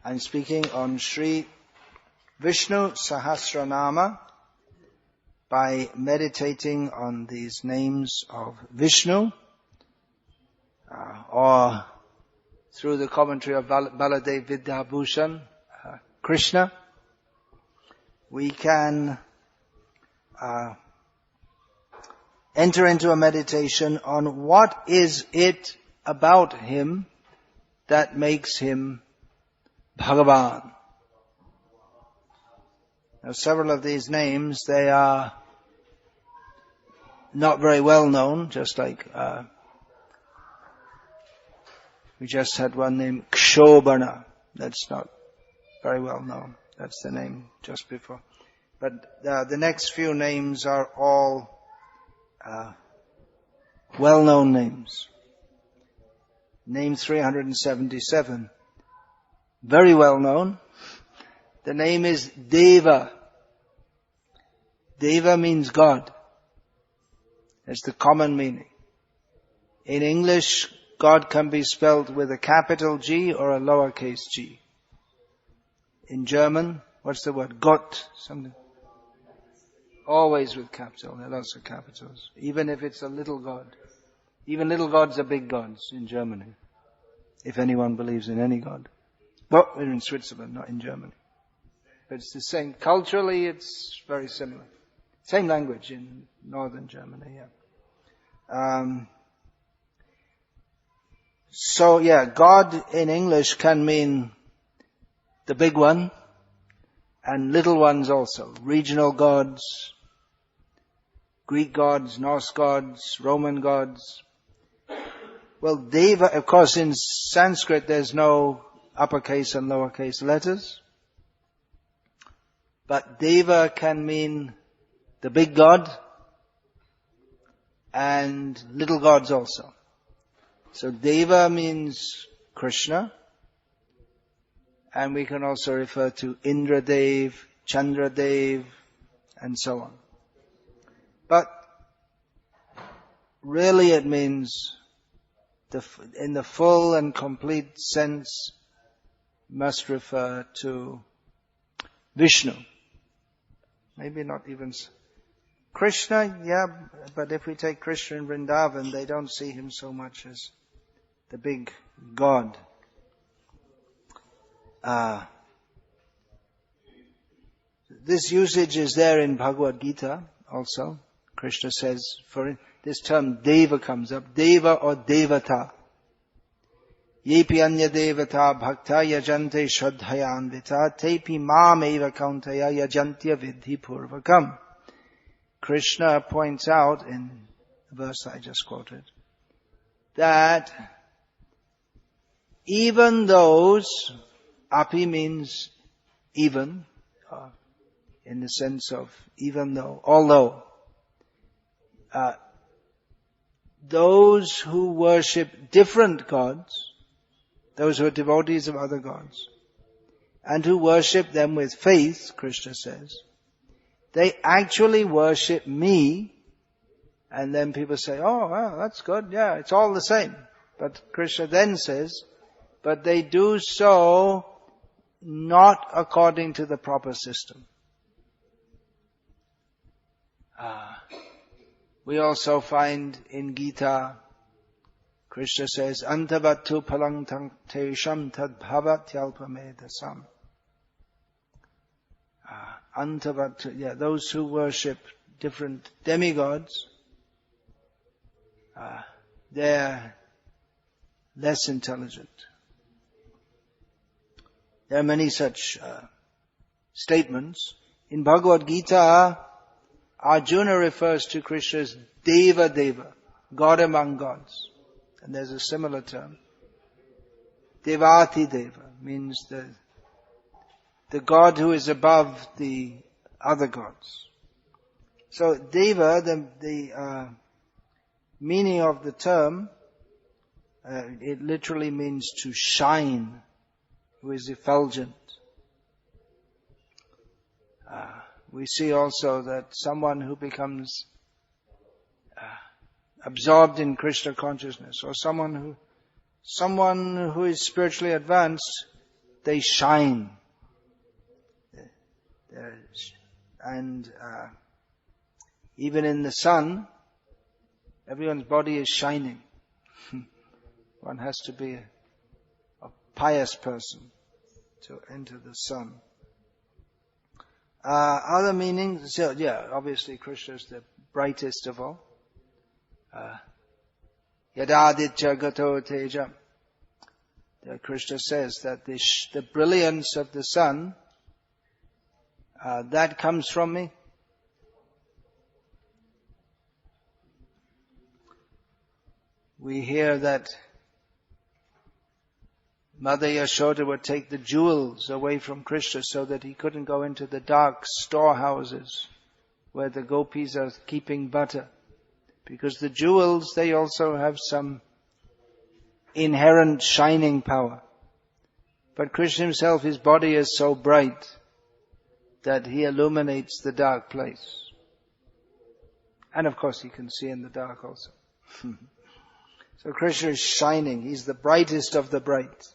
I'm speaking on Sri Vishnu Sahasranama by meditating on these names of Vishnu, or through the commentary of Baladev Vidyabhushan, Krishna. We can enter into a meditation on what is it about him that makes him Bhagavan. Now, several of these names, they are not very well known, just like we just had one named Kshobana. That's not very well known. That's the name just before. But the next few names are all well-known names. Name 377. Very well known. The name is Devah. Devah means God. That's the common meaning. In English, God can be spelled with a capital G or a lowercase g. In German, what's the word? Gott. Something. Always with capital. There are lots of capitals. Even if it's a little God. Even little gods are big gods in Germany. If anyone believes in any God. Well, we're in Switzerland, not in Germany. But it's the same. Culturally, it's very similar. Same language in northern Germany, yeah. God in English can mean the big one and little ones also. Regional gods, Greek gods, Norse gods, Roman gods. Well, Deva, of course, in Sanskrit there's no uppercase and lowercase letters. But Deva can mean the big God and little gods also. So Deva means Krishna, and we can also refer to Indradev, Chandradev, and so on. But really it means, in the full and complete sense, must refer to Vishnu. Maybe not even Krishna, yeah, but if we take Krishna in Vrindavan, they don't see him so much as the big God. This usage is there in Bhagavad Gita also. Krishna says, for this term Deva comes up, Deva or Devata. Yepi anya devata bhakta yajante shraddhayanvita tepi mam eva kauntaya yajantya vidhi purvakam. Krishna points out in the verse I just quoted that even those, api means even, in the sense of even though, although, those who worship different gods, those who are devotees of other gods, and who worship them with faith, Krishna says, they actually worship me. And then people say, oh, well, that's good, yeah, it's all the same. But Krishna then says, but they do so not according to the proper system. We also find in Gita, Krishna says, Antavattu palang tesham tad bhavatyalpamedasam. Antavattu, yeah, those who worship different demigods, they're less intelligent. There are many such statements. In Bhagavad Gita, Arjuna refers to Krishna as Deva Deva, God among gods. And there's a similar term. Devati Deva means the God who is above the other gods. So Deva, the meaning of the term, it literally means to shine, who is effulgent. We see also that someone who becomes absorbed in Krishna consciousness, or someone who is spiritually advanced, they shine. And even in the sun, everyone's body is shining. One has to be a pious person to enter the sun. Other meanings, so yeah, obviously Krishna is the brightest of all. Yadaditya gato teja. Krishna says that the brilliance of the sun, that comes from me. We hear that Mother Yashoda would take the jewels away from Krishna so that he couldn't go into the dark storehouses where the gopis are keeping butter. Because the jewels, they also have some inherent shining power. But Krishna himself, his body is so bright that he illuminates the dark place. And of course he can see in the dark also. So Krishna is shining. He's the brightest of the bright.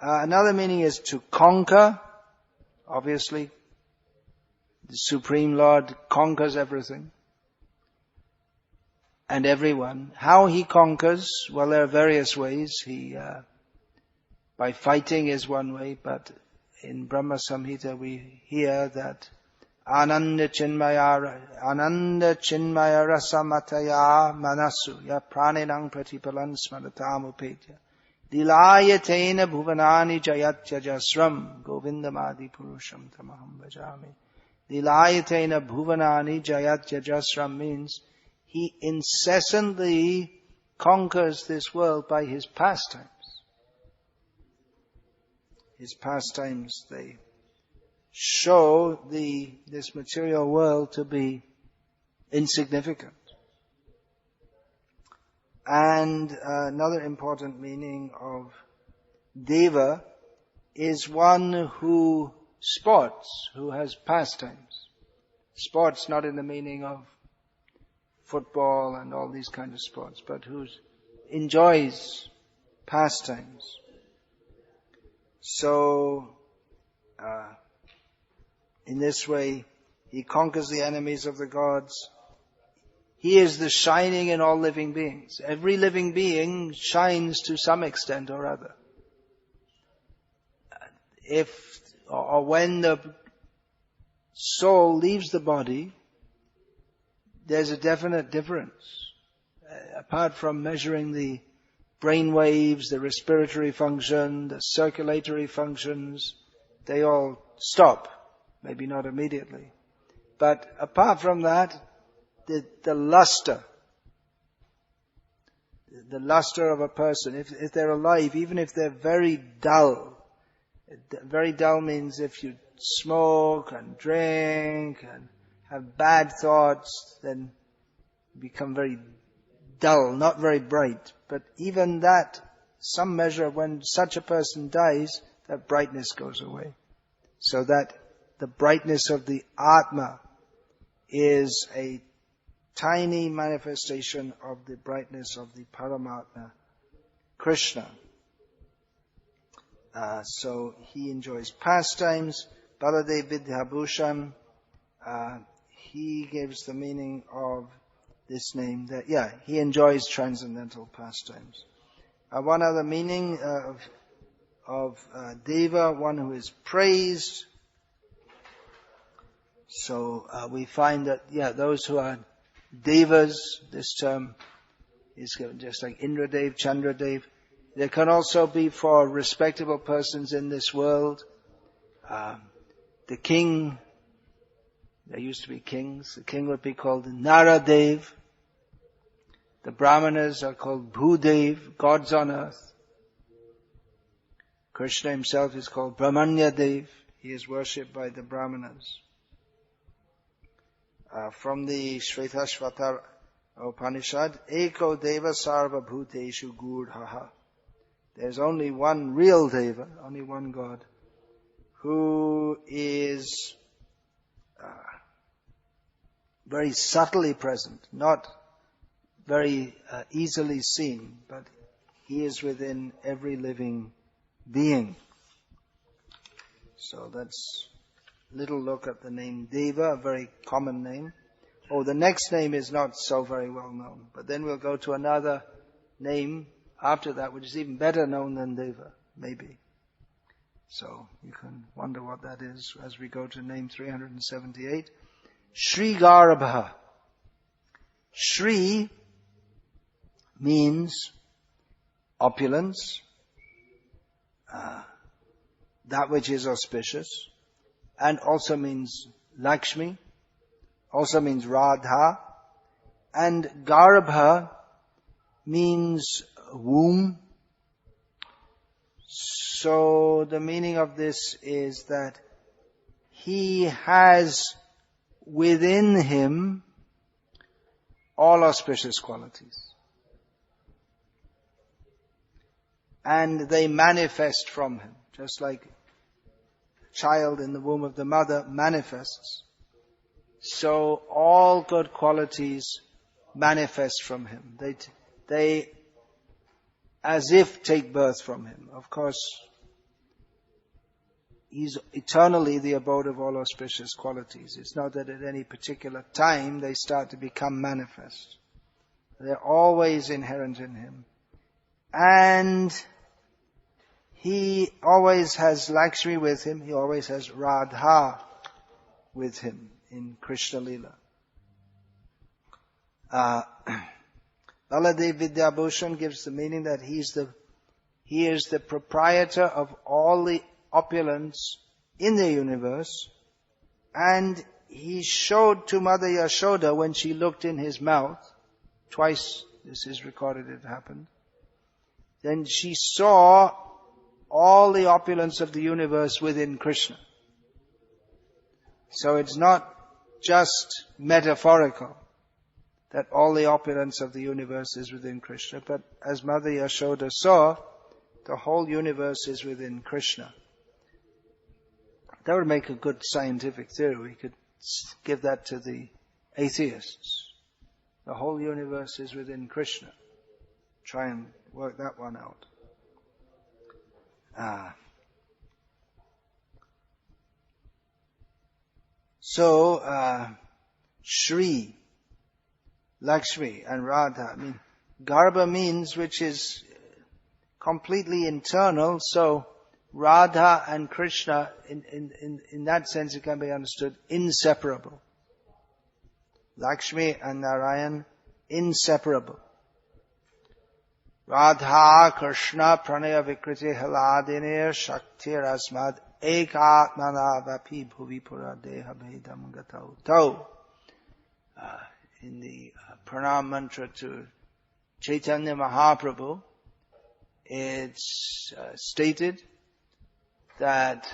Another meaning is to conquer. Obviously, the Supreme Lord conquers everything and everyone. How he conquers? Well, there are various ways. By fighting is one way, but in Brahma Samhita we hear that Ananda Chinmaya Rasamataya Manasu Ya Praninang Pratipalan Smaratam Upetya Dilayatena Bhuvanani Jayatya Jasram Govindamadi Purusham Tamaham Bhajami. Dilayatena Bhuvanani Jayatya Jasram means he incessantly conquers this world by his pastimes. His pastimes, they show this material world to be insignificant. And another important meaning of Devah is one who sports, who has pastimes. Sports not in the meaning of football and all these kinds of sports, but who enjoys pastimes. So, in this way, he conquers the enemies of the gods. He is the shining in all living beings. Every living being shines to some extent or other. When the soul leaves the body, there's a definite difference. Apart from measuring the brain waves, the respiratory function, the circulatory functions, they all stop. Maybe not immediately. But apart from that, the luster of a person, if they're alive, even if they're very dull means if you smoke and drink and have bad thoughts, then you become very dull, not very bright. But even that, some measure, when such a person dies, that brightness goes away. So that the brightness of the Atma is a tiny manifestation of the brightness of the Paramatma, Krishna. So he enjoys pastimes. Baladev Vidhabhushan, he gives the meaning of this name that, he enjoys transcendental pastimes. One other meaning of Deva, one who is praised. So we find that, those who are Devas, this term is given just like Indradev, Chandradev. There can also be for respectable persons in this world. The king, there used to be kings, the king would be called Naradev. The Brahmanas are called Bhudev, gods on earth. Krishna himself is called Brahmanya Dev. He is worshipped by the Brahmanas. From the Shvetashvatara Upanishad, Eko Deva Sarva Bhuteshu Gurdhaha. There's only one real Deva, only one God, who is very subtly present, not very easily seen, but he is within every living being. So that's a little look at the name Devah, a very common name. Oh, the next name is not so very well known. But then we'll go to another name after that, which is even better known than Devah, maybe. So you can wonder what that is as we go to name 378. Sri Garbhah. Sri means opulence, that which is auspicious, and also means Lakshmi, also means Radha, and Garbha means womb. So the meaning of this is that he has within him all auspicious qualities. And they manifest from him, just like a child in the womb of the mother manifests. So all good qualities manifest from him. They as if take birth from him. Of course, he's eternally the abode of all auspicious qualities. It's not that at any particular time they start to become manifest. They're always inherent in him. And he always has Lakshmi with him. He always has Radha with him in Krishna Lila. Baladev Vidyabhushan gives the meaning that he is the proprietor of all the opulence in the universe, and he showed to Mother Yashoda when she looked in his mouth, twice this is recorded it happened, then she saw all the opulence of the universe within Krishna. So it's not just metaphorical that all the opulence of the universe is within Krishna, but as Mother Yashoda saw, the whole universe is within Krishna. That would make a good scientific theory. We could give that to the atheists. The whole universe is within Krishna. Try and work that one out. So, Shri, Lakshmi and Radha. I mean, Garbha means which is completely internal, so Radha and Krishna, in that sense it can be understood inseparable. Lakshmi and Narayan, inseparable. Radha Krishna pranaya vikriti haladine shaktir asmad ekatmana vapi bhuvi pura deha bhedam gatau. In the pranam mantra to Chaitanya Mahaprabhu, it's stated that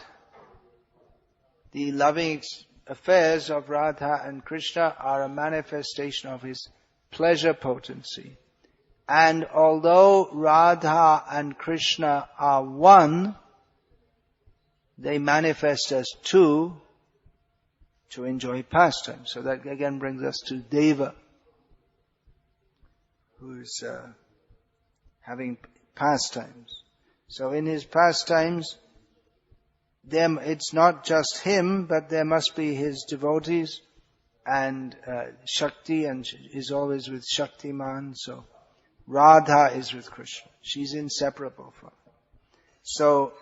the loving affairs of Radha and Krishna are a manifestation of his pleasure potency. And although Radha and Krishna are one, they manifest as two to enjoy pastime. So that again brings us to Devah, who's having pastimes. So in his pastimes, it's not just him, but there must be his devotees, and Shakti, and is always with Shaktiman. So Radha is with Krishna. She's inseparable from him. So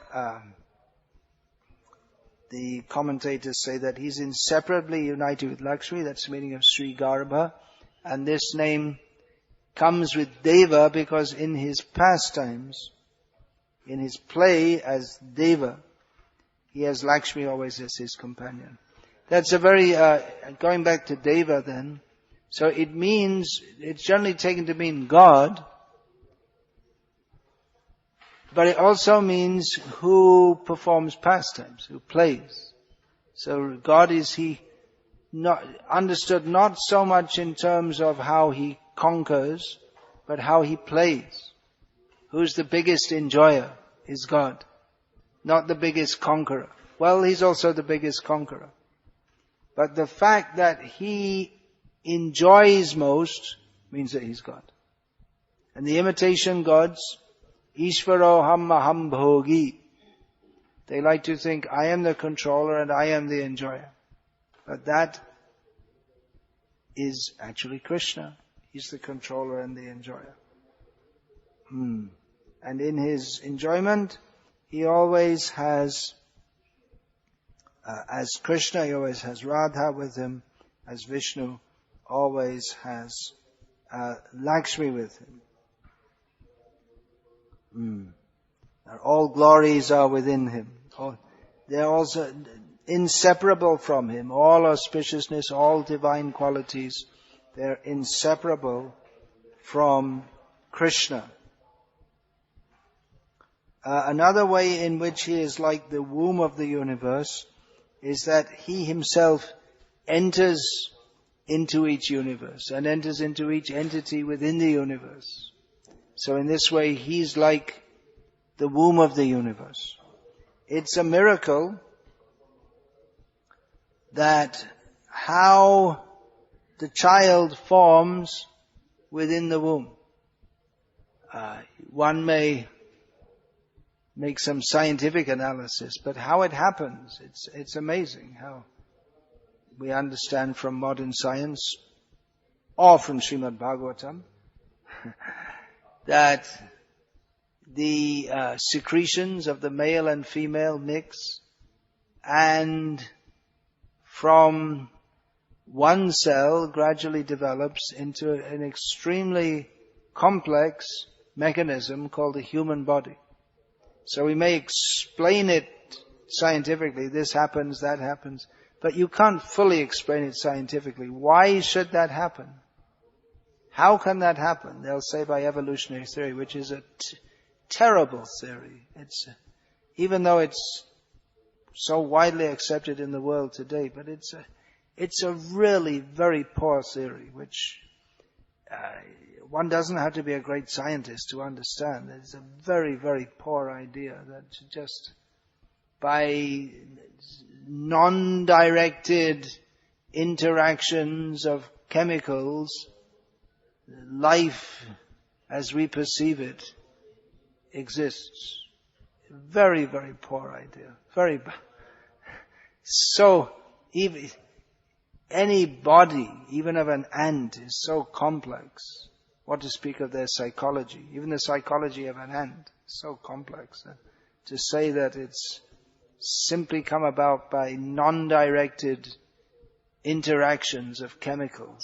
the commentators say that he's inseparably united with Lakshmi. That's the meaning of Sri Garbha. And this name comes with Devah because in his pastimes, in his play as Devah, he has Lakshmi always as his companion. That's a very, going back to Devah then, so it means, it's generally taken to mean God, but it also means who performs pastimes, who plays. So God is not understood not so much in terms of how he conquers, but how he plays. Who's the biggest enjoyer is God, not the biggest conqueror. Well, he's also the biggest conqueror. But the fact that he enjoys most means that he's God. And the imitation gods, Ishvaro ham maham bhogi, They like to think, I am the controller and I am the enjoyer. But that is actually Krishna. He's the controller and the enjoyer. And in his enjoyment, he always has, as Krishna, he always has Radha with him. As Vishnu, always has Lakshmi with him. All glories are within him. They're also inseparable from him. All auspiciousness, all divine qualities, they're inseparable from Krishna. Another way in which he is like the womb of the universe is that he himself enters into each universe and enters into each entity within the universe. So in this way, he's like the womb of the universe. It's a miracle that how the child forms within the womb. One may make some scientific analysis, but how it happens, it's amazing how we understand from modern science or from Srimad Bhagavatam that the secretions of the male and female mix, and from one cell gradually develops into an extremely complex mechanism called the human body. So we may explain it scientifically, this happens, that happens, but you can't fully explain it scientifically. Why should that happen? How can that happen? They'll say by evolutionary theory, which is a terrible theory. Even though it's so widely accepted in the world today, but it's a really very poor theory, which one doesn't have to be a great scientist to understand. It's a very, very poor idea that just by non-directed interactions of chemicals, life as we perceive it exists. Very, very poor idea. Very bad. So, even any body, even of an ant, is so complex. What to speak of their psychology? Even the psychology of an ant is so complex. To say that it's simply come about by non-directed interactions of chemicals,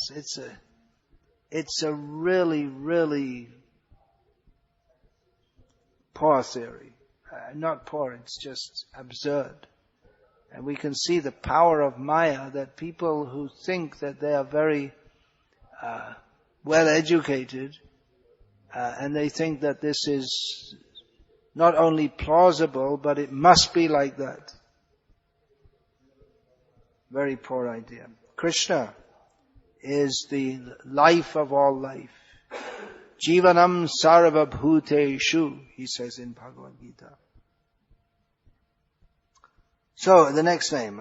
it's a really, really poor theory. Not poor, it's just absurd. And we can see the power of Maya, that people who think that they are very well educated, and they think that this is not only plausible, but it must be like that. Very poor idea. Krishna is the life of all life. Jivanam sarva bhuteshu, he says in Bhagavad Gita. So, the next name,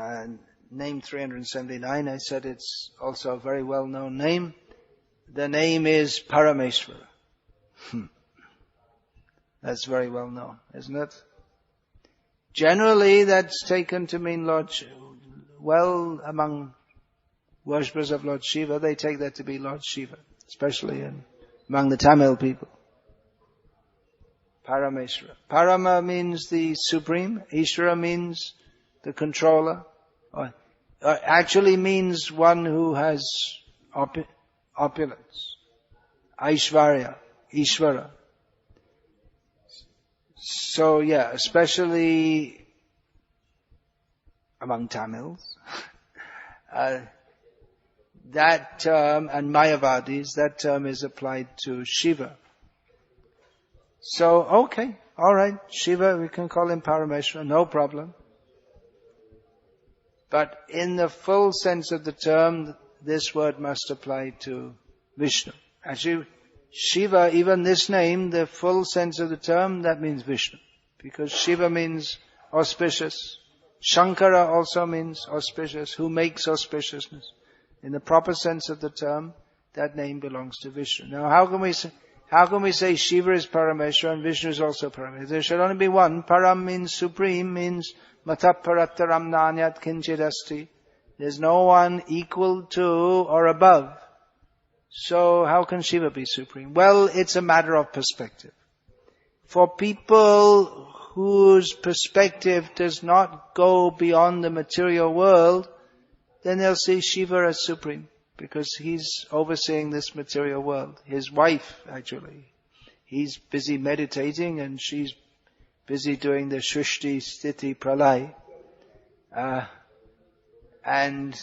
name 379, I said it's also a very well-known name. The name is Paramesvarah. That's very well known, isn't it? Generally, that's taken to mean Lord Shiva. Well, among worshippers of Lord Shiva, they take that to be Lord Shiva, especially among the Tamil people. Paramesvarah. Parama means the supreme. Ishvara means the controller. Or actually means one who has opulence. Aishvarya. Ishvara. So yeah, especially among Tamils, that term, and Mayavadis, that term is applied to Shiva. So, okay, alright, Shiva, we can call him Paramesvarah, no problem. But in the full sense of the term, this word must apply to Vishnu. Actually, Shiva, even this name, the full sense of the term, that means Vishnu. Because Shiva means auspicious. Shankara also means auspicious, who makes auspiciousness. In the proper sense of the term, that name belongs to Vishnu. Now how can we say, How can we say Shiva is Paramesvarah and Vishnu is also Paramesvarah? There should only be one. Param means supreme, means mataparattaram nanyat kinchidasti. There's no one equal to or above. So how can Shiva be supreme? Well, it's a matter of perspective. For people whose perspective does not go beyond the material world, then they'll see Shiva as supreme, because he's overseeing this material world. His wife, actually. He's busy meditating and she's busy doing the Shrishti, Sthiti, Pralay. And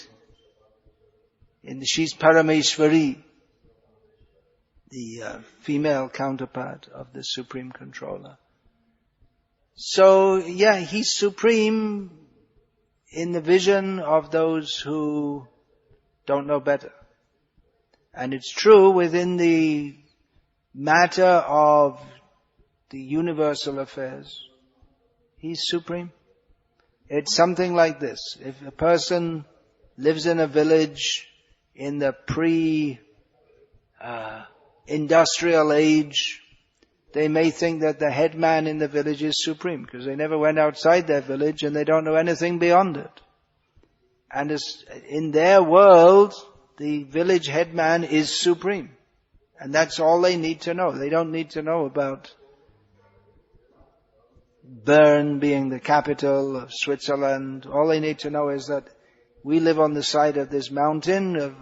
she's Paramesvari, the female counterpart of the Supreme Controller. So, yeah, he's supreme in the vision of those who don't know better. And it's true within the matter of the universal affairs. He's supreme. It's something like this. If a person lives in a village in the pre-industrial age, they may think that the headman in the village is supreme, because they never went outside their village and they don't know anything beyond it. And in their world, the village headman is supreme. And that's all they need to know. They don't need to know about Bern being the capital of Switzerland. All they need to know is that we live on the side of this mountain of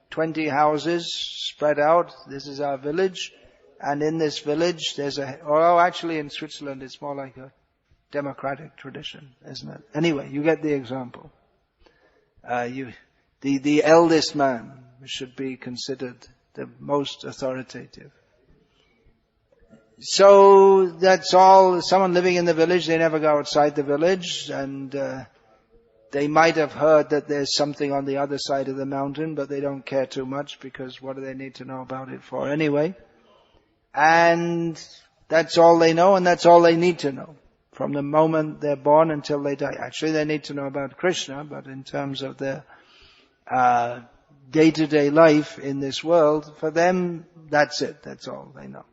20 houses spread out. This is our village. And in this village there's actually in Switzerland it's more like a democratic tradition, isn't it? Anyway, you get the example. The eldest man should be considered the most authoritative. So that's all. Someone living in the village, they never go outside the village, and they might have heard that there's something on the other side of the mountain, but they don't care too much, because what do they need to know about it for anyway? And that's all they know, and that's all they need to know. From the moment they're born until they die. Actually, they need to know about Krishna, but in terms of their day-to-day life in this world, for them, that's it. That's all they know.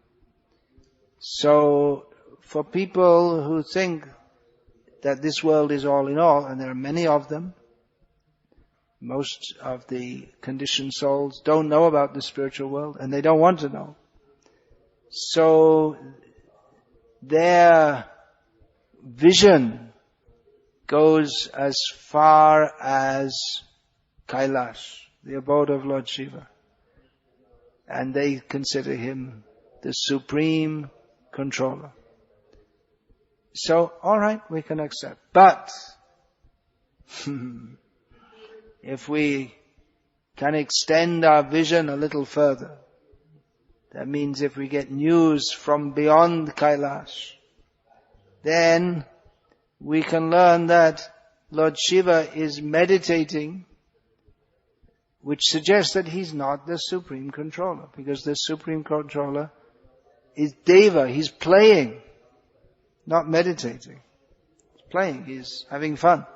So, for people who think that this world is all in all, and there are many of them, most of the conditioned souls don't know about the spiritual world, and they don't want to know. So, their vision goes as far as Kailash, the abode of Lord Shiva. And they consider him the supreme controller. So, alright, we can accept. But, if we can extend our vision a little further, that means if we get news from beyond Kailash, then we can learn that Lord Shiva is meditating, which suggests that he's not the Supreme Controller, because the Supreme Controller is Devah. He's playing, not meditating. He's playing, he's having fun.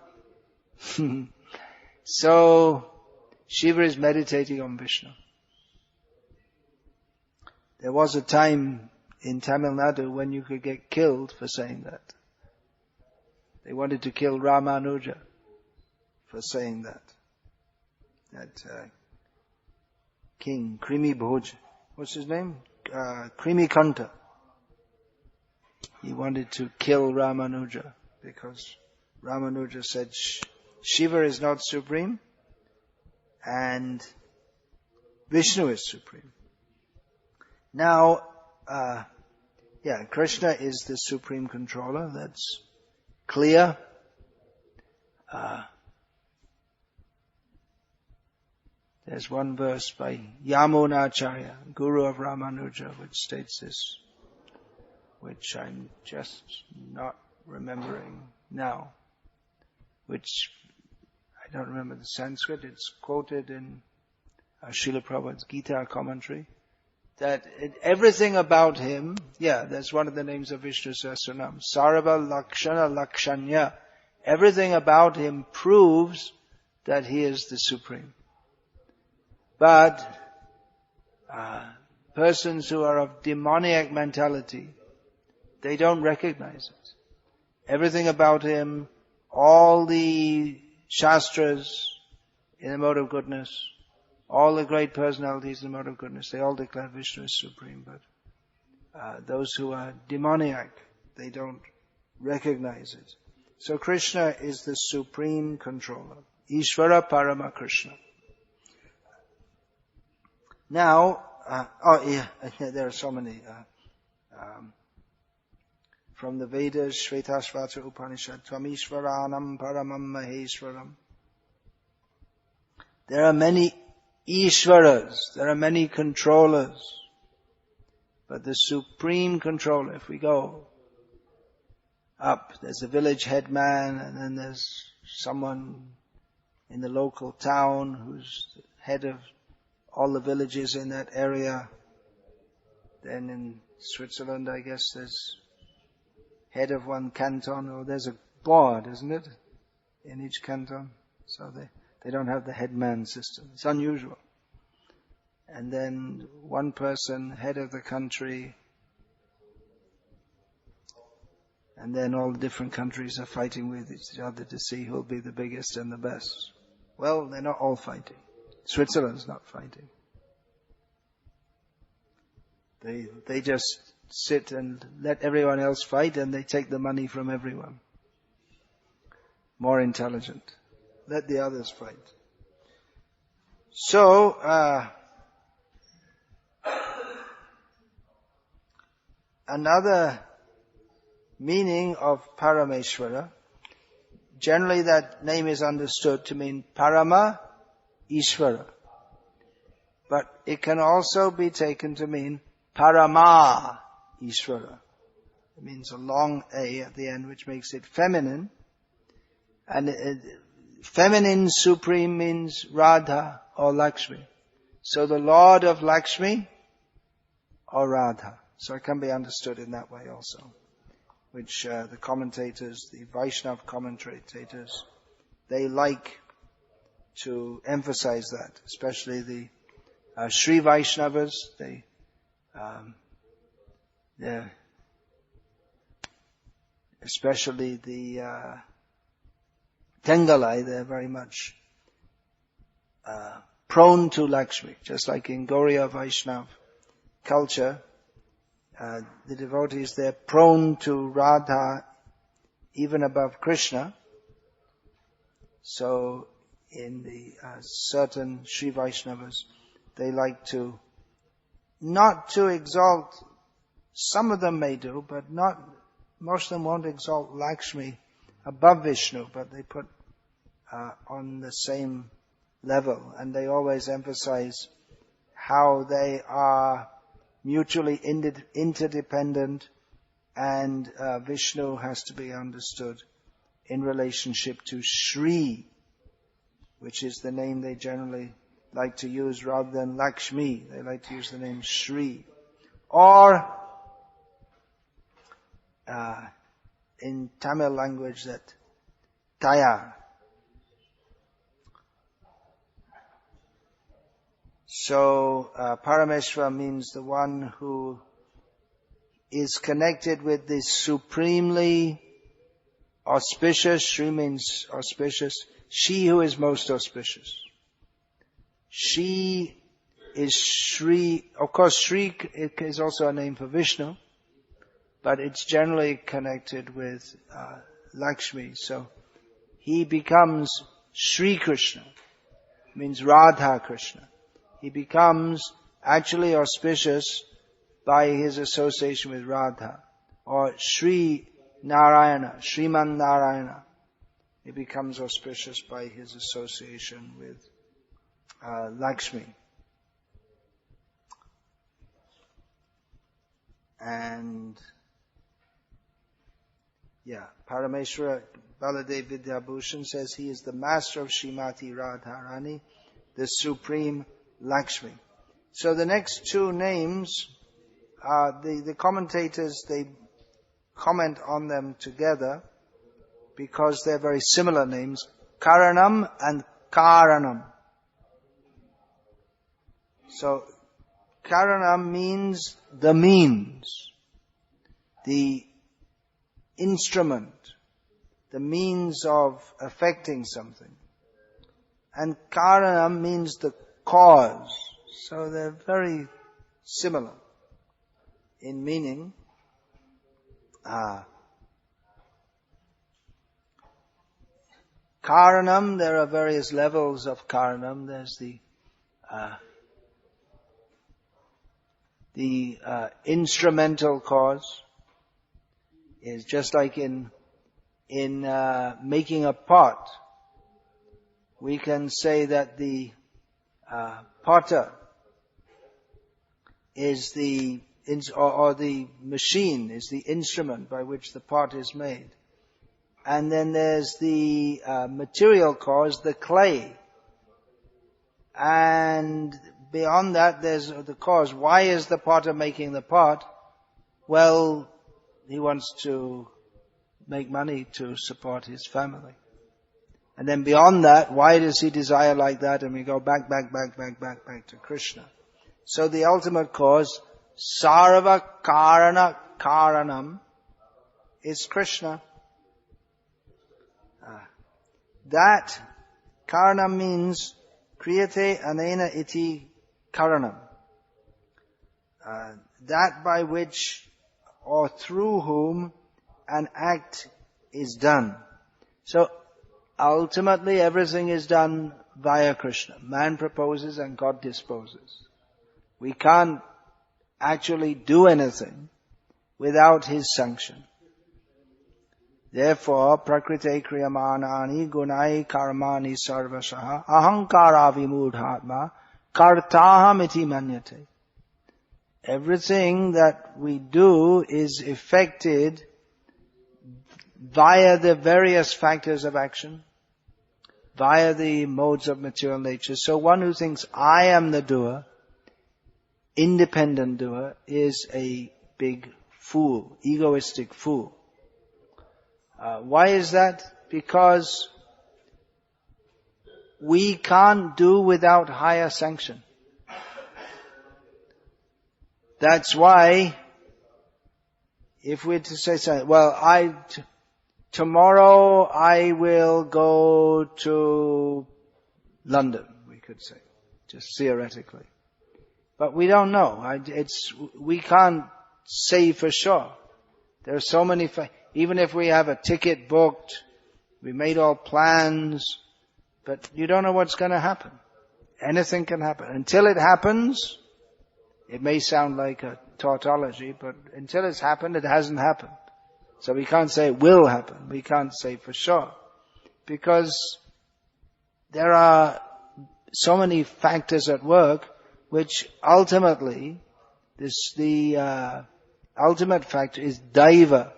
So, Shiva is meditating on Vishnu. There was a time in Tamil Nadu when you could get killed for saying that. They wanted to kill Ramanuja for saying that. That king, Krimi Bhoj, what's his name? Krimi Kanta. He wanted to kill Ramanuja because Ramanuja said Shiva is not supreme and Vishnu is supreme. Now, Krishna is the supreme controller, that's clear. There's one verse by Yamunacharya, Guru of Ramanuja, which states this, which I'm just not remembering now, which I don't remember the Sanskrit. It's quoted in Srila Prabhupada's Gita commentary, that everything about him, that's one of the names of Vishnu Sahasranama, Sarva Lakshana Lakshanya. Everything about him proves that he is the Supreme. But persons who are of demoniac mentality, they don't recognize it. Everything about him, all the Shastras in the mode of goodness, all the great personalities in the mode of goodness, they all declare Vishnu is supreme, but those who are demoniac, they don't recognize it. So Krishna is the supreme controller. Ishvara Parama Krishna. Now, there are so many. From the Vedas, Shvetashvatra Upanishad, Tvamishvaranam Paramam Maheshwaram. There are many Ishvaras, there are many controllers. But the supreme controller, if we go up, there's a village headman, and then there's someone in the local town who's the head of all the villages in that area. Then in Switzerland, I guess there's head of one canton, or there's a board, isn't it, in each canton? So they don't have the headman system. It's unusual. And then one person, head of the country, and then all the different countries are fighting with each other to see who'll be the biggest and the best. Well, they're not all fighting. Switzerland's not fighting. They just sit and let everyone else fight, and they take the money from everyone. More intelligent. Let the others fight. So, another meaning of Paramesvarah, generally that name is understood to mean Parama Ishvara. But it can also be taken to mean Parama Ishvara. It means a long A at the end, which makes it feminine. And feminine supreme means Radha or Lakshmi. So the Lord of Lakshmi or Radha. So it can be understood in that way also. Which the commentators, the Vaishnava commentators, they like to emphasize that. Especially the Sri Vaishnavas, especially the Tengalai, they're very much prone to Lakshmi. Just like in Gauriya Vaishnava culture, the devotees, they're prone to Radha even above Krishna. So in the certain Sri Vaishnavas, they like to not to exalt, some of them may do, but most of them won't exalt Lakshmi above Vishnu, but they put on the same level, and they always emphasize how they are mutually interdependent, and Vishnu has to be understood in relationship to Shri, which is the name they generally like to use rather than Lakshmi. They like to use the name Shri. Or in Tamil language, that Taya. So Paramesvara means the one who is connected with the supremely auspicious. Shri means auspicious. She who is most auspicious. She is Shri. Of course, Shri is also a name for Vishnu, but it's generally connected with Lakshmi. So he becomes Shri Krishna, means Radha Krishna. He becomes actually auspicious by his association with Radha, or Sri Narayana, Sriman Narayana. He becomes auspicious by his association with Lakshmi. And Paramesvara Baladev Vidyabhushan says he is the master of Srimati Radharani, the supreme Lakshmi. So the next two names, the commentators, they comment on them together because they're very similar names, Karanam and Karanam. So Karanam means the means, the instrument, the means of affecting something. And Karanam means the cause. So they're very similar in meaning. Karanam, there are various levels of Karanam. There's the instrumental cause, is just like in making a pot. We can say that the potter is or the machine is the instrument by which the pot is made. And then there's the material cause, the clay. And beyond that, there's the cause. Why is the potter making the pot? Well, he wants to make money to support his family. And then beyond that, why does he desire like that? And we go back to Krishna. So the ultimate cause, Sarva Karana Karanam, is Krishna. That Karanam means Kriyate Anena Iti Karanam. That by which or through whom an act is done. So ultimately everything is done via Krishna. Man proposes and God disposes. We can't actually do anything without His sanction. Therefore, prakrite kriyamanani gunai karmani sarvashaha ahankara vimudhatma kartaham iti manyate. Everything that we do is effected via the various factors of action, via the modes of material nature. So one who thinks, I am the doer, independent doer, is a big fool, egoistic fool. Why is that? Because we can't do without higher sanction. That's why, if we're to say something, well, tomorrow I will go to London, we could say, just theoretically. But we don't know. We can't say for sure. There are so many even if we have a ticket booked, we made all plans, but you don't know what's going to happen. Anything can happen. Until it happens, it may sound like a tautology, but until it's happened, it hasn't happened. So we can't say it will happen. We can't say for sure. Because there are so many factors at work, which ultimately, the ultimate factor is Devah,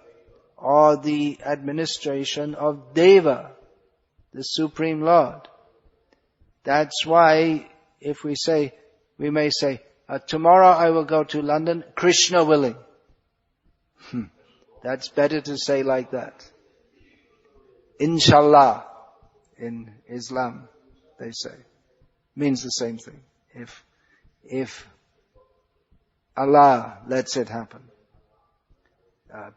or the administration of Devah, the Supreme Lord. That's why if we may say, tomorrow I will go to London, Krishna willing. That's better to say like that. Inshallah, in Islam, they say. Means the same thing. If Allah lets it happen.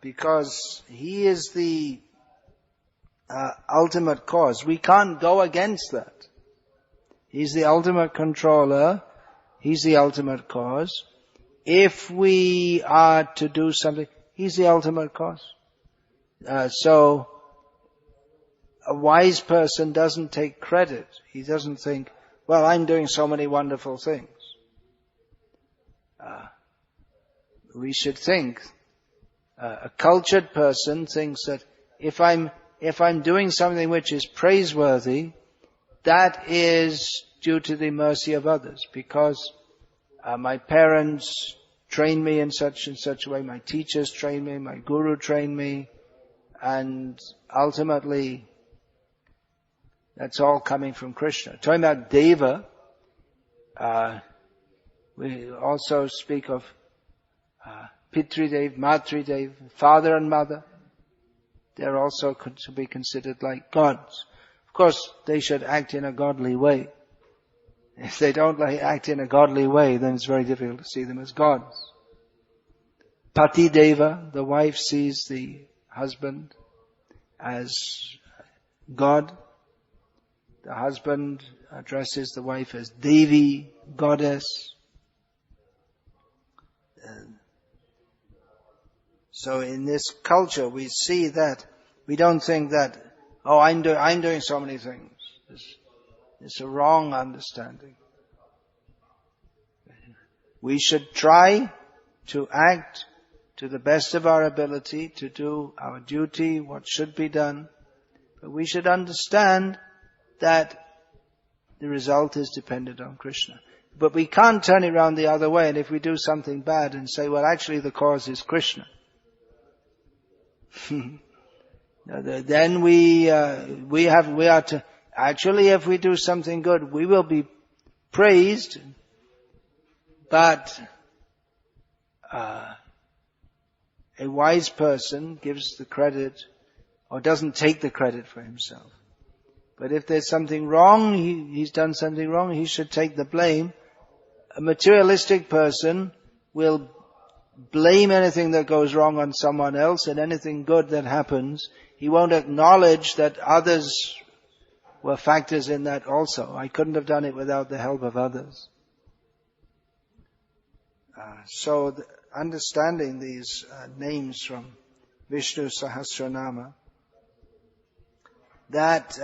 Because He is the ultimate cause. We can't go against that. He's the ultimate controller. He's the ultimate cause. If we are to do something, He's the ultimate cause. So a wise person doesn't take credit. He doesn't think, well, I'm doing so many wonderful things. We should think, a cultured person thinks that if I'm doing something which is praiseworthy, that is due to the mercy of others, because my parents trained me in such and such a way, my teachers trained me, my guru trained me, and ultimately that's all coming from Krishna. Talking about Devah, we also speak of Pitridev, Matridev, father and mother. They're also to be considered like gods. Of course, they should act in a godly way. If they don't act in a godly way, then it's very difficult to see them as gods. Pati Devah, the wife sees the husband as God. The husband addresses the wife as Devi, goddess. So in this culture we see that, we don't think that, oh, I'm doing so many things. It's a wrong understanding. We should try to act to the best of our ability, to do our duty, what should be done. But we should understand that the result is dependent on Krishna. But we can't turn it around the other way, and if we do something bad and say, well, actually the cause is Krishna. Then we are to, actually if we do something good, we will be praised, but a wise person gives the credit, or doesn't take the credit for himself. But if there's something wrong, he's done something wrong, he should take the blame. A materialistic person will blame anything that goes wrong on someone else, and anything good that happens, he won't acknowledge that others were factors in that also. I couldn't have done it without the help of others. So understanding these names from Vishnu Sahasranama, that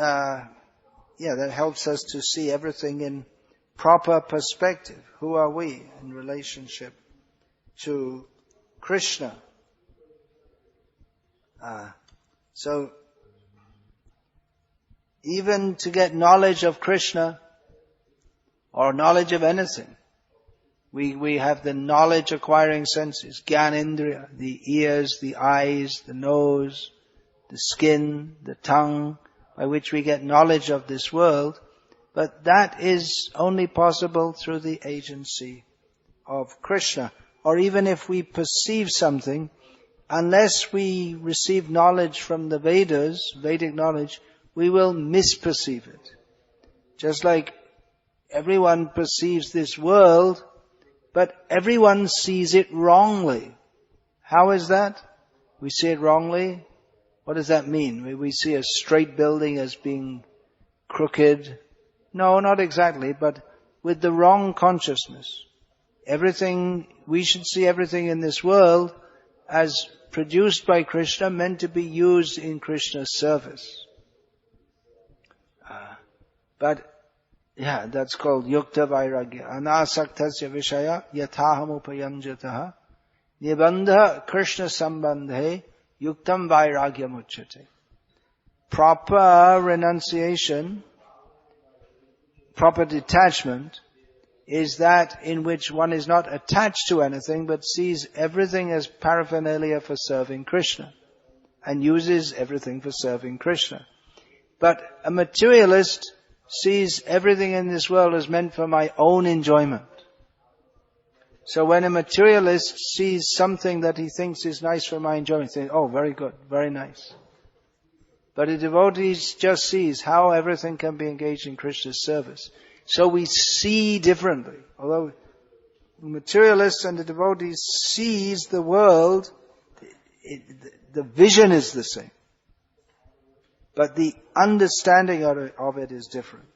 helps us to see everything in proper perspective. Who are we in relationship to Krishna? So even to get knowledge of Krishna, or knowledge of anything, we have the knowledge acquiring senses, Gyanendriya, the ears, the eyes, the nose, the skin, the tongue, by which we get knowledge of this world. But that is only possible through the agency of Krishna. Or even if we perceive something, unless we receive knowledge from the Vedas, Vedic knowledge, we will misperceive it. Just like everyone perceives this world, but everyone sees it wrongly. How is that? We see it wrongly. What does that mean? We see a straight building as being crooked. No, not exactly, but with the wrong consciousness. We should see everything in this world as produced by Krishna, meant to be used in Krishna's service. That's called yukta vairagya. Anasaktasya vishaya yathaham upayamjataha nibandha Krishna sambandhe yuktam vairagyam uchyate. Proper renunciation, proper detachment, is that in which one is not attached to anything, but sees everything as paraphernalia for serving Krishna, and uses everything for serving Krishna. But a materialist sees everything in this world as meant for my own enjoyment. So when a materialist sees something that he thinks is nice for my enjoyment, he thinks, oh, very good, very nice. But a devotee just sees how everything can be engaged in Krishna's service. So we see differently. Although the materialist and the devotee sees the world, the vision is the same. But the understanding of it is different.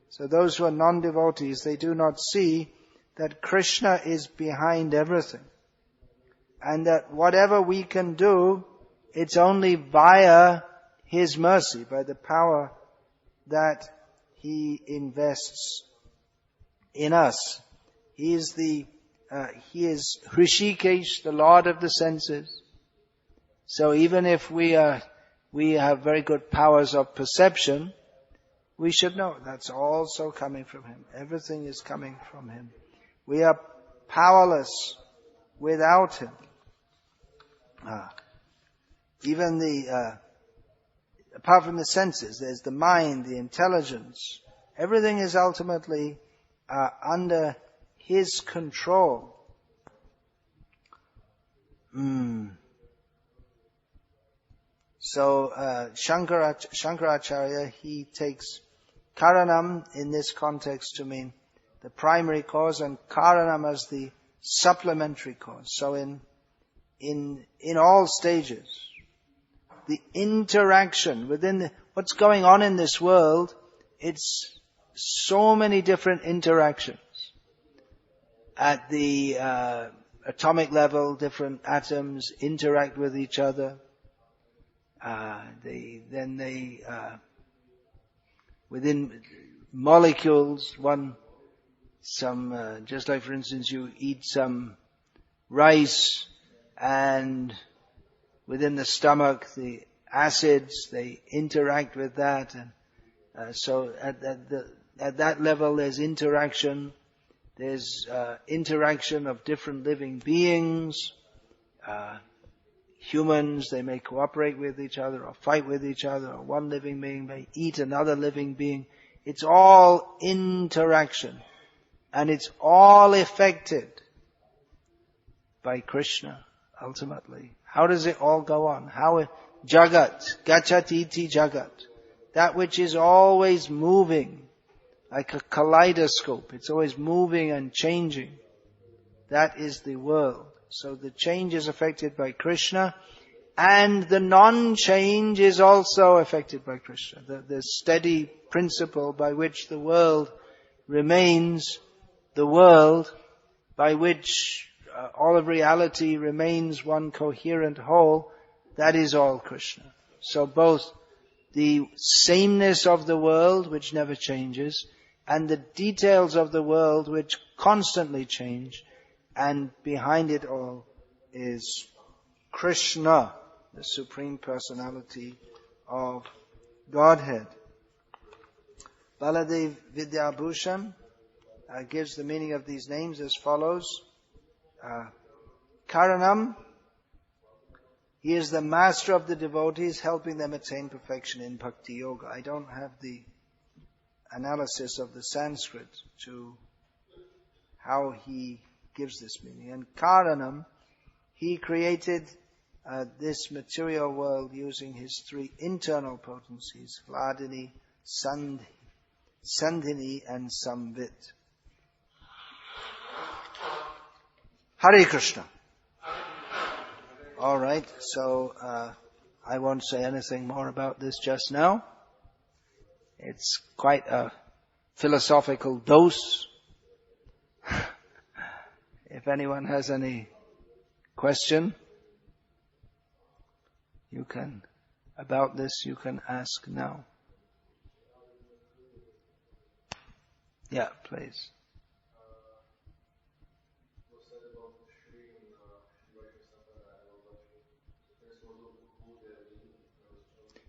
So those who are non-devotees, they do not see that Krishna is behind everything. And that whatever we can do, it's only via His mercy, by the power that He invests in us. He is Hrishikesh, the Lord of the senses. So even if we have very good powers of perception, we should know that's also coming from Him. Everything is coming from Him. We are powerless without Him. Even apart from the senses, there's the mind, the intelligence. Everything is ultimately under His control. So Shankaracharya, he takes Karanam in this context to mean the primary cause, and Karanam as the supplementary cause. So in all stages, the interaction within what's going on in this world, it's so many different interactions. At the atomic level, different atoms interact with each other. Within molecules, just like for instance you eat some rice, and within the stomach the acids, they interact with that, and so at that level there's interaction. There's interaction of different living beings. Humans, they may cooperate with each other or fight with each other, or one living being may eat another living being. It's all interaction. And it's all affected by Krishna, ultimately. How does it all go on? Jagat, gachati iti jagat. That which is always moving, like a kaleidoscope. It's always moving and changing. That is the world. So the change is affected by Krishna, and the non-change is also affected by Krishna. The steady principle by which the world remains the world, by which all of reality remains one coherent whole, that is all Krishna. So both the sameness of the world, which never changes, and the details of the world, which constantly change, and behind it all is Krishna, the Supreme Personality of Godhead. Baladev Vidyabhushan gives the meaning of these names as follows. Karanam, he is the master of the devotees, helping them attain perfection in Bhakti Yoga. I don't have the analysis of the Sanskrit to how he gives this meaning. And Karanam, he created this material world using his three internal potencies, Vladini, Sandhini and Samvit. Hare Krishna. Alright, so I won't say anything more about this just now. It's quite a philosophical dose. If anyone has any question about this, you can ask now. Yeah, please.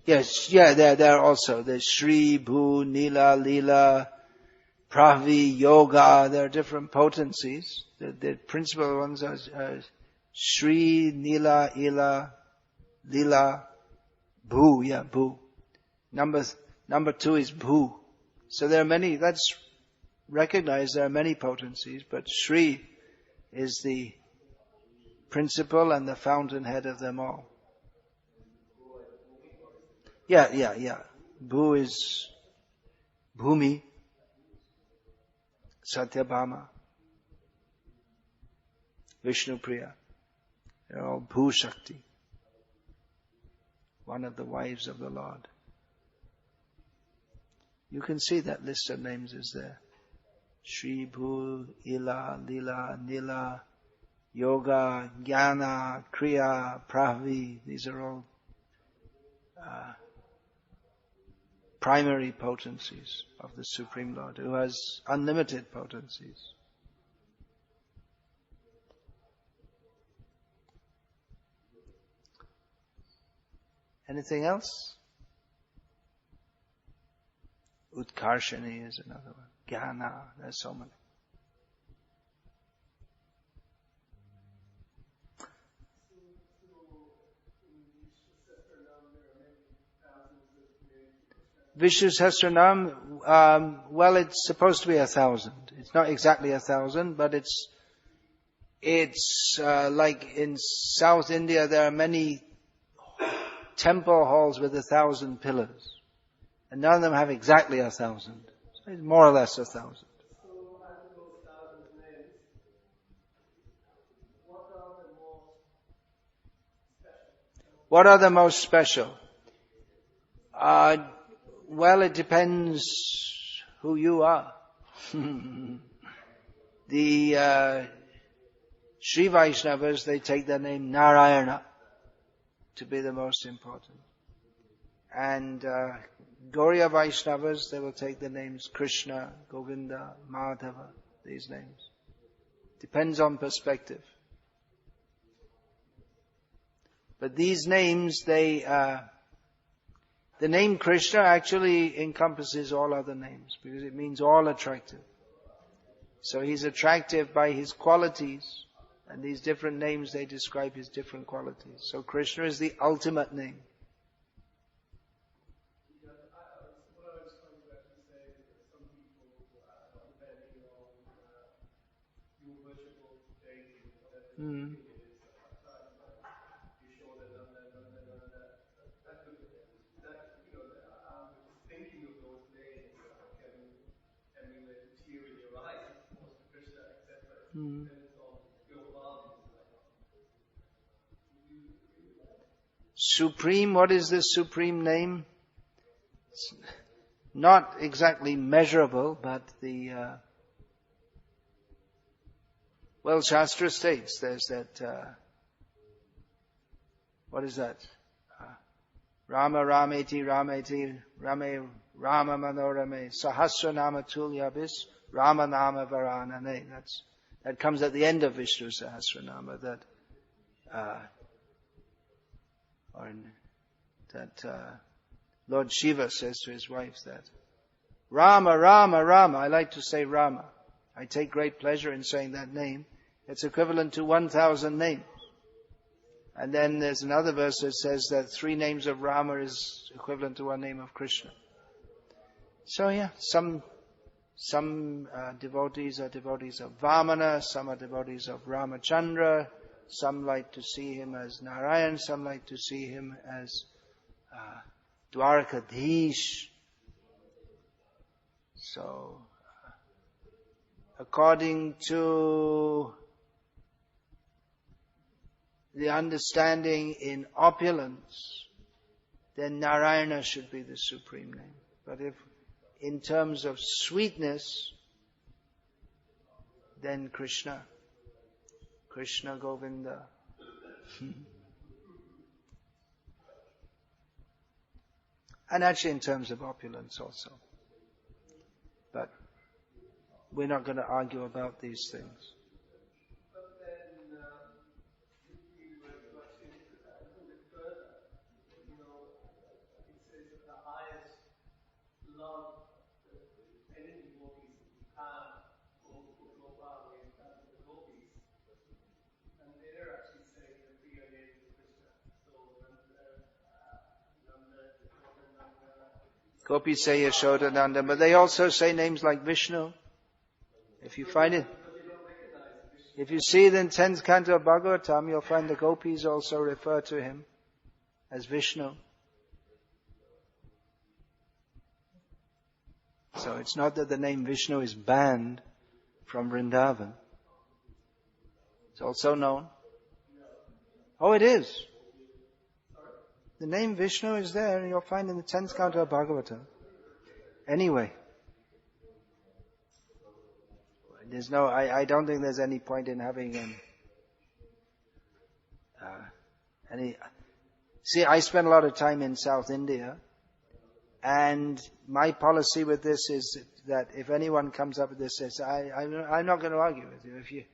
Yes, yeah, there also. There's Shri, Bhu, Nila, Lila, Pravi, Yoga. There are different potencies. The principal ones are Shri, Nila, Ila, Lila, Bhu. Yeah, Bhu. Number 2 is Bhu. So there are many. That's recognized. There are many potencies, but Shri is the principal and the fountainhead of them all. Yeah. Bhu is Bhumi, Satyabhama, Vishnu Priya. They're all Bhu Shakti, one of the wives of the Lord. You can see that list of names is there. Shri, Bhu, Ila, Lila, Nila, Yoga, Jnana, Kriya, Pravi. These are all primary potencies of the Supreme Lord, who has unlimited potencies. Anything else? Utkarshani is another one. Jnana, there's so many. Vishnu Sahasranam, well, it's supposed to be 1,000. It's not exactly 1,000, but it's like in South India, there are many temple halls with 1,000 pillars. And none of them have exactly 1,000. So it's more or less 1,000. What are the most special? Well, it depends who you are. The Sri Vaishnavas, they take the name Narayana to be the most important. And Gauriya Vaishnavas, they will take the names Krishna, Govinda, Madhava, these names. Depends on perspective. But these names, the name Krishna actually encompasses all other names because it means all attractive. So he's attractive by his qualities, and these different names, they describe his different qualities. So Krishna is the ultimate name. Mm. Mm. Supreme, what is this supreme name? It's not exactly measurable, but well, Shastra states there's that, what is that? Rama Rameti Rameti Rame Rama Manorame Sahasranama Tulyabis Rama Nama Varanane. That comes at the end of Vishnu Sahasranama, Lord Shiva says to his wife that Rama, Rama, Rama. I like to say Rama. I take great pleasure in saying that name. It's equivalent to 1,000 names. And then there's another verse that says that 3 names of Rama is equivalent to 1 name of Krishna. So yeah, some devotees are devotees of Vamana, some are devotees of Ramachandra, some like to see him as Narayan, some like to see him as Dwarkadhish. So, according to the understanding in opulence, then Narayana should be the supreme name. But if in terms of sweetness, then Krishna Govinda. And actually in terms of opulence also. But we're not going to argue about these things. Gopis say Yashodananda, but they also say names like Vishnu. If you find it, if you see it in 10th canto of Bhagavatam, you'll find the Gopis also refer to him as Vishnu. So it's not that the name Vishnu is banned from Vrindavan. It's also known. Oh, it is. The name Vishnu is there, and you'll find in the 10th canto of Bhagavatam. Anyway, I don't think there's any point in having see, I spend a lot of time in South India, and my policy with this is that if anyone comes up with this, says, I'm not going to argue with you.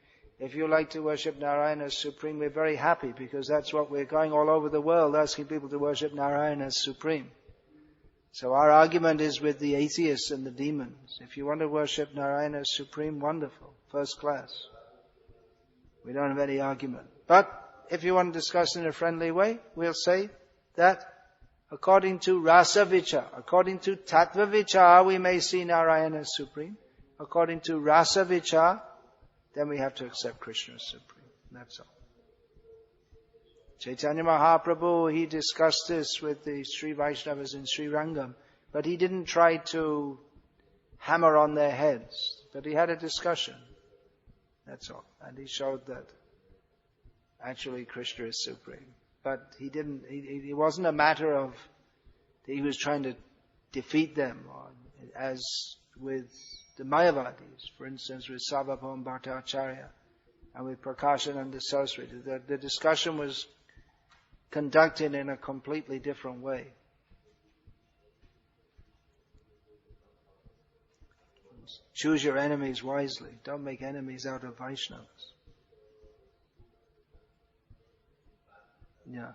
If you like to worship Narayana as Supreme, we're very happy, because that's what we're going all over the world, asking people to worship Narayana as Supreme. So our argument is with the atheists and the demons. If you want to worship Narayana as Supreme, wonderful, first class. We don't have any argument. But if you want to discuss in a friendly way, we'll say that according to Rasa Vichar, according to Tattva Vichar, we may see Narayana as Supreme. According to Rasa Vichar, then we have to accept Krishna as Supreme. That's all. Chaitanya Mahaprabhu, he discussed this with the Sri Vaishnavas in Sri Rangam, but he didn't try to hammer on their heads, but he had a discussion. That's all. And he showed that actually Krishna is Supreme. But it wasn't a matter of that he was trying to defeat them, or as with the Mayavadis, for instance, with Sarvabhauma Bhattacharya and with Prakashananda Saraswati. The discussion was conducted in a completely different way. Choose your enemies wisely. Don't make enemies out of Vaishnavas. Yeah.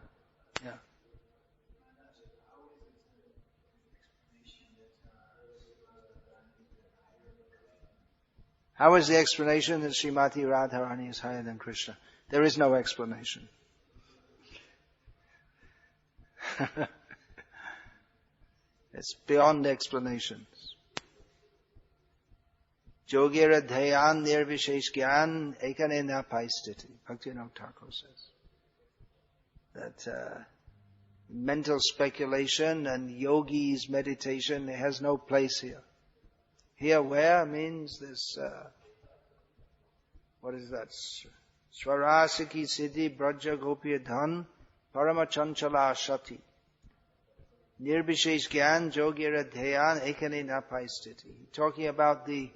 How is the explanation that Srimati Radharani is higher than Krishna? There is no explanation. It's beyond explanations. Yogira dhayan nirvishesh gyan ekane na paistiti. Bhaktivinoda Thakur says that mental speculation and yogi's meditation has no place here. Here where means this, what is that? Swarasiki siddhi braja gopiya dhan parama chanchala shati. Nirbishesh gyan yogira dhayan ekane na paistiti. Talking about the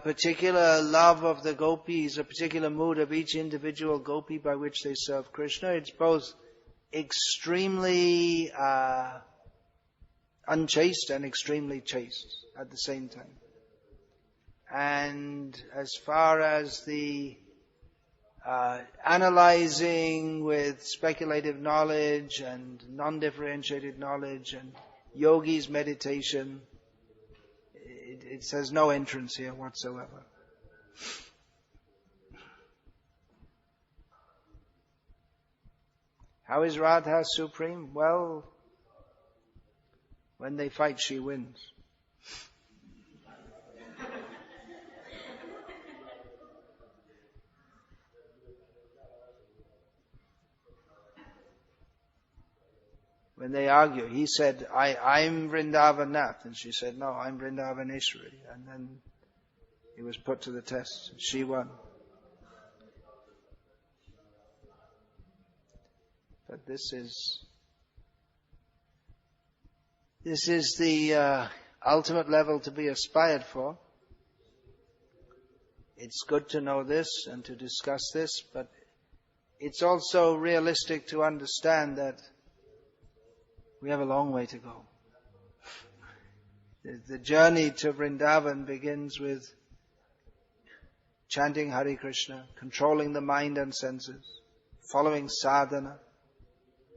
particular love of the gopis, a particular mood of each individual gopi by which they serve Krishna. It's both extremely unchaste and extremely chaste at the same time. And as far as the analyzing with speculative knowledge and non-differentiated knowledge and yogi's meditation, it says no entrance here whatsoever. How is Radha supreme? Well, when they fight, she wins. When they argue, he said, I'm Vrindavanath. And she said, no, I'm Vrindavaneshwari. And then he was put to the test. She won. But this is the ultimate level to be aspired for. It's good to know this and to discuss this, but it's also realistic to understand that we have a long way to go. The journey to Vrindavan begins with chanting Hare Krishna, controlling the mind and senses, following sadhana,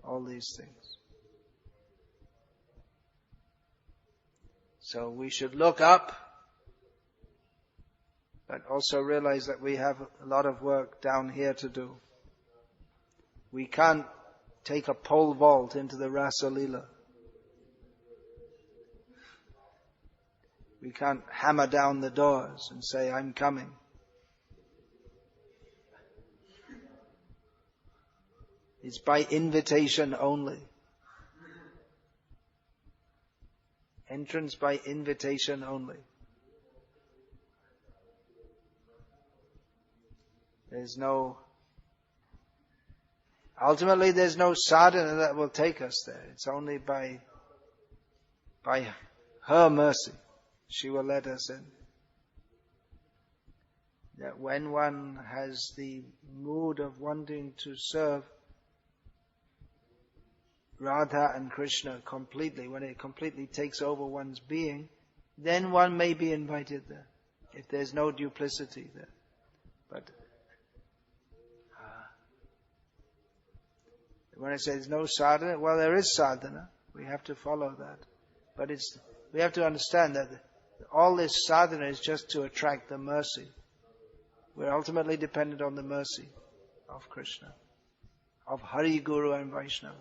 all these things. So we should look up, but also realize that we have a lot of work down here to do. We can't take a pole vault into the Rasa Leela. We can't hammer down the doors and say, I'm coming. It's by invitation only. Entrance by invitation only. Ultimately there's no sadhana that will take us there. It's only by her mercy she will let us in. That when one has the mood of wanting to serve Radha and Krishna completely, when it completely takes over one's being, then one may be invited there, if there's no duplicity there. But when I say there's no sadhana, well, there is sadhana. We have to follow that. But we have to understand that all this sadhana is just to attract the mercy. We're ultimately dependent on the mercy of Krishna, of Hari, Guru and Vaishnava.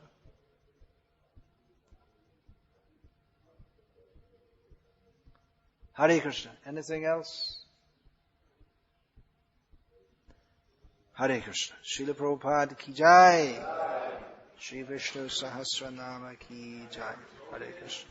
Hare Krishna. Anything else? Hare Krishna. Srila Prabhupada ki jai. Shri Vishnu Sahasranama ki jai. Hare Krishna.